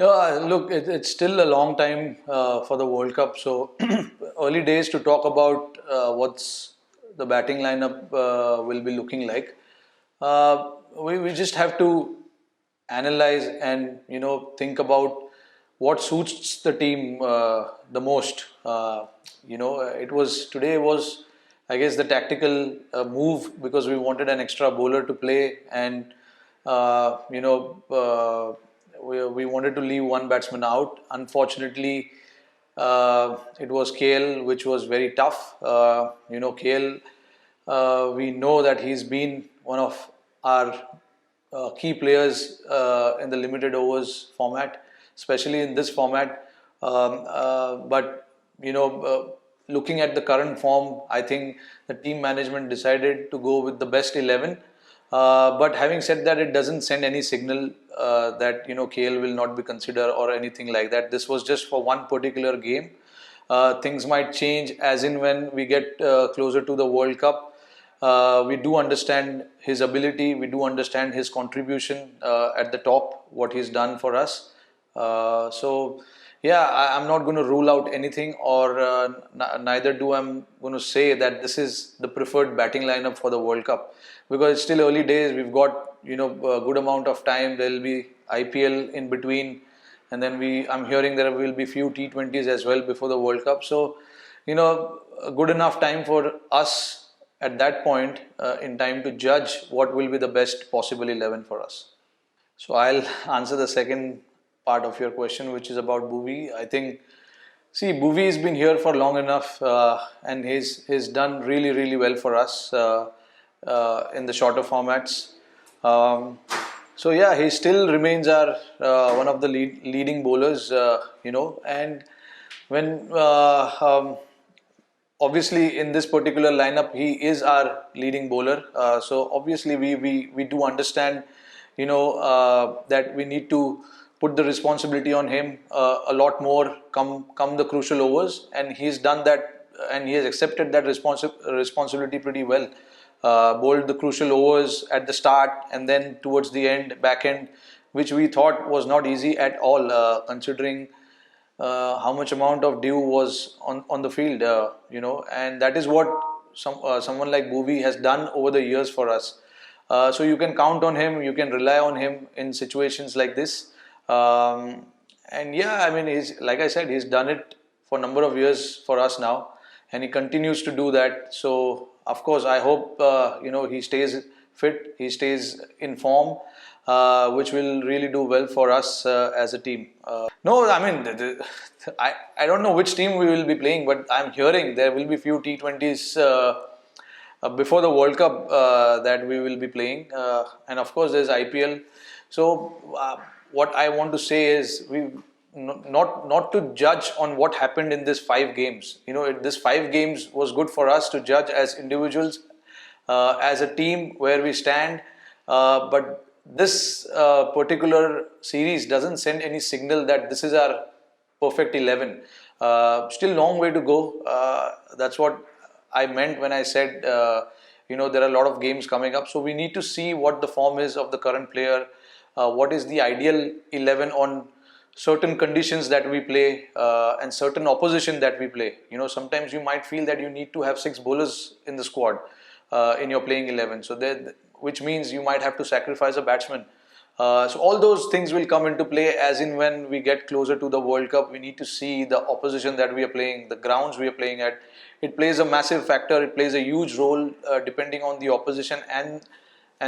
Yeah, look, it's still a long time for the World Cup, so early days to talk about what's the batting lineup will be looking like. We just have to analyze and think about what suits the team the most. It was today was I guess the tactical move because we wanted an extra bowler to play and uh, you know. We wanted to leave one batsman out. Unfortunately, it was KL, which was very tough. KL, we know that he's been one of our key players in the limited overs format, especially in this format. But looking at the current form, I think the team management decided to go with the best 11. But having said that, it doesn't send any signal that KL will not be considered or anything like that. This was just for one particular game. Things might change as in when we get closer to the World Cup. We do understand his ability. We do understand his contribution at the top, what he's done for us. So, yeah, I'm not going to rule out anything, or neither do I'm going to say that this is the preferred batting lineup for the World Cup because it's still early days. We've got a good amount of time. There will be IPL in between, and then I'm hearing there will be few T20s as well before the World Cup. So, a good enough time for us at that point in time to judge what will be the best possible 11 for us. So I'll answer the second part of your question, which is about Bhuvi. I think, see, Bhuvi has been here for long enough, and he's done really well for us in the shorter formats. Um, so yeah, he still remains our one of the leading bowlers, and when obviously in this particular lineup he is our leading bowler, so obviously we do understand that we need to put the responsibility on him a lot more come the crucial overs, and he's done that and he has accepted that responsibility pretty well. Bowled the crucial overs at the start and then towards the back end, which we thought was not easy at all, considering how much amount of dew was on the field, and that is what someone like Bhuvi has done over the years for us. So you can count on him, you can rely on him in situations like this. And yeah, I mean, he's like I said, he's done it for a number of years for us now, and he continues to do that. So of course, I hope he stays fit, he stays in form, which will really do well for us as a team. No, I mean, I don't know which team we will be playing, but I'm hearing there will be few T20s before the World Cup that we will be playing, and of course there's IPL. So what I want to say is we not to judge on what happened in this 5 games. This 5 games was good for us to judge as individuals, as a team where we stand, but this particular series doesn't send any signal that this is our perfect 11. Still long way to go. That's what I meant when I said, there are a lot of games coming up. So we need to see what the form is of the current player, what is the ideal 11 on certain conditions that we play, and certain opposition that we play. Sometimes you might feel that you need to have 6 bowlers in the squad in your playing 11. So which means you might have to sacrifice a batsman. So all those things will come into play as in when we get closer to the World Cup. We need to see the opposition that we are playing, the grounds we are playing at. It plays a massive factor. It plays a huge role depending on the opposition and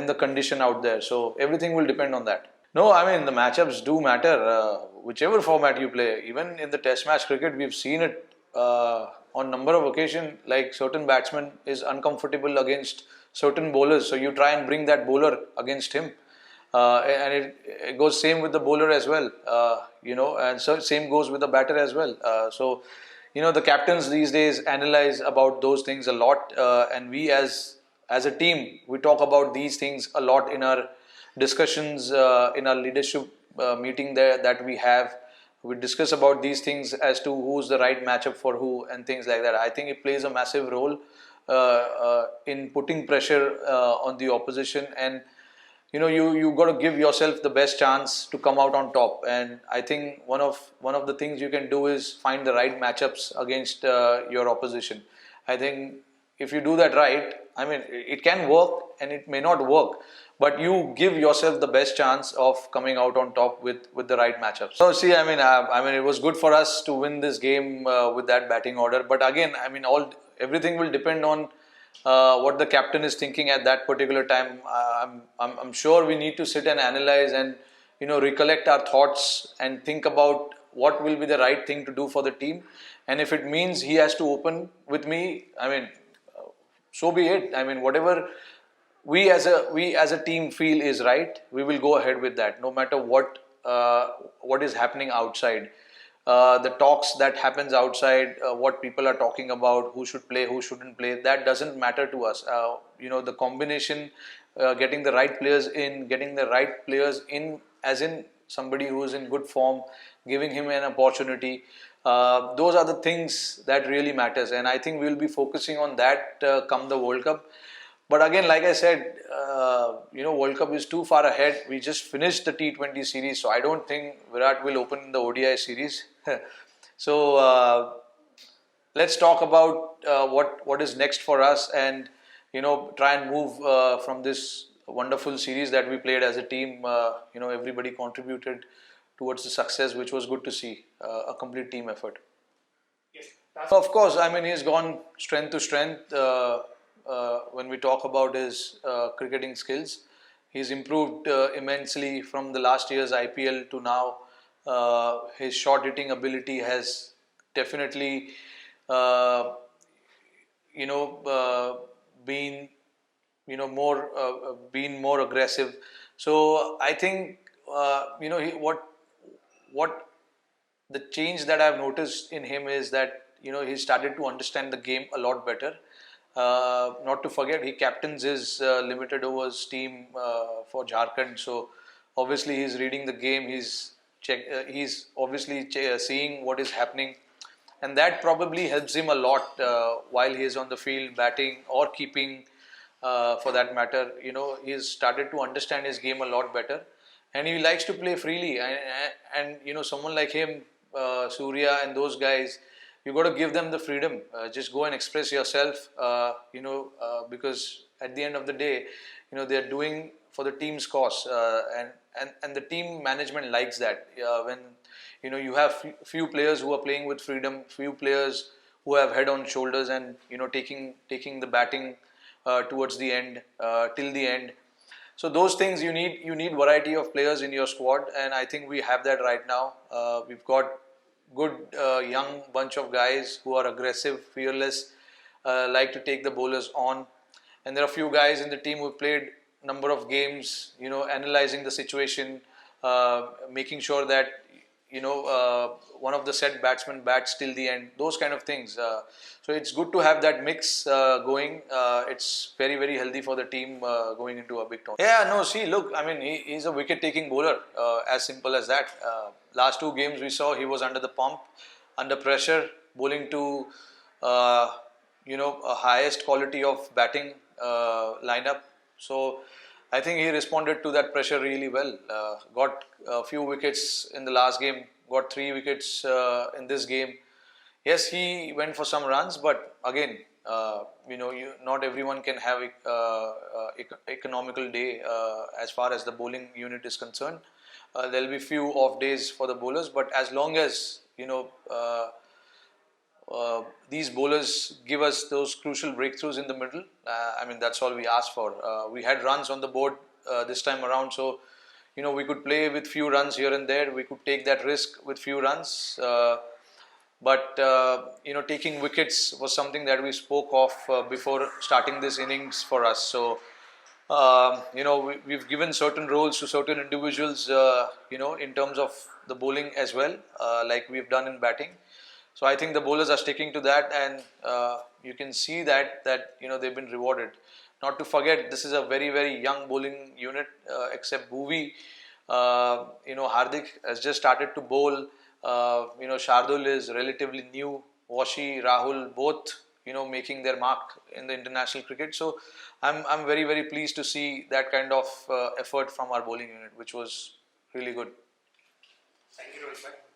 the condition out there. So everything will depend on that. No, I mean the matchups do matter. Whichever format you play, even in the Test match cricket, we've seen it on number of occasions. Like certain batsman is uncomfortable against certain bowlers, so you try and bring that bowler against him. And it goes same with the bowler as well, and so same goes with the batter as well. So the captains these days analyze about those things a lot, and we as a team we talk about these things a lot in our discussions, in our leadership meeting there that we have. We discuss about these things as to who's the right matchup for who and things like that. I think it plays a massive role in putting pressure on the opposition, and you got to give yourself the best chance to come out on top. And I think one of the things you can do is find the right matchups against your opposition. I think if you do that right, I mean, it can work and it may not work, but you give yourself the best chance of coming out on top with the right matchups. So see, I mean, it was good for us to win this game with that batting order. But again, I mean, everything will depend on what the captain is thinking at that particular time. I'm sure we need to sit and analyze and recollect our thoughts and think about what will be the right thing to do for the team. And if it means he has to open with me, I mean, so be it. I mean, whatever we as a team feel is right, we will go ahead with that, no matter what is happening outside. The talks that happens outside, what people are talking about, who should play, who shouldn't play, that doesn't matter to us. The combination, getting the right players in, as in somebody who is in good form, giving him an opportunity. Those are the things that really matters, and I think we'll be focusing on that come the World Cup. But again, like I said, World Cup is too far ahead. We just finished the T20 series, so I don't think Virat will open the ODI series. So let's talk about what is next for us, and try and move from this wonderful series that we played as a team. Everybody contributed towards the success, which was good to see. A complete team effort. Yes, of course. I mean, he's gone strength to strength. When we talk about his cricketing skills, he's improved immensely from the last year's IPL to now. His short hitting ability has definitely, uh, been more aggressive. So I think what the change that I've noticed in him is that he started to understand the game a lot better. Not to forget, he captains his limited overs team for Jharkhand. So obviously he's reading the game. He's obviously seeing what is happening, and that probably helps him a lot while he is on the field, batting or keeping. For that matter, he's started to understand his game a lot better, and he likes to play freely. And someone like him, Surya, and those guys, you got to give them the freedom. Just go and express yourself. Because at the end of the day, they're doing for the team's cause, and the team management likes that. When you have few players who are playing with freedom, few players who have head on shoulders, and taking the batting towards the end, till the end. So those things you need variety of players in your squad, and I think we have that right now. We've got good young bunch of guys who are aggressive, fearless, like to take the bowlers on, and there are a few guys in the team who played number of games, analyzing the situation, making sure that one of the set batsmen bats till the end. Those kind of things. So it's good to have that mix going. It's very very healthy for the team going into a big tournament. Yeah, no. See, look. I mean, he's a wicket-taking bowler. As simple as that. Last two games we saw he was under the pump, under pressure, bowling to a highest quality of batting lineup. So I think he responded to that pressure really well. Got a few wickets in the last game. Got 3 wickets in this game. Yes, he went for some runs, but again, not everyone can have economical day as far as the bowling unit is concerned. There'll be few off days for the bowlers, but as long as these bowlers give us those crucial breakthroughs in the middle, I mean, that's all we ask for. We had runs on the board this time around, so we could play with few runs here and there. We could take that risk with few runs. But taking wickets was something that we spoke of before starting this innings for us. So we've given certain roles to certain individuals, in terms of the bowling as well, like we've done in batting. So I think the bowlers are sticking to that, and you can see that they've been rewarded. Not to forget, this is a very very young bowling unit, except Bhuvi. Hardik has just started to bowl. Shardul is relatively new. Washi, Rahul, both making their mark in the international cricket. So I'm very, very pleased to see that kind of effort from our bowling unit, which was really good. Thank you, Rohit.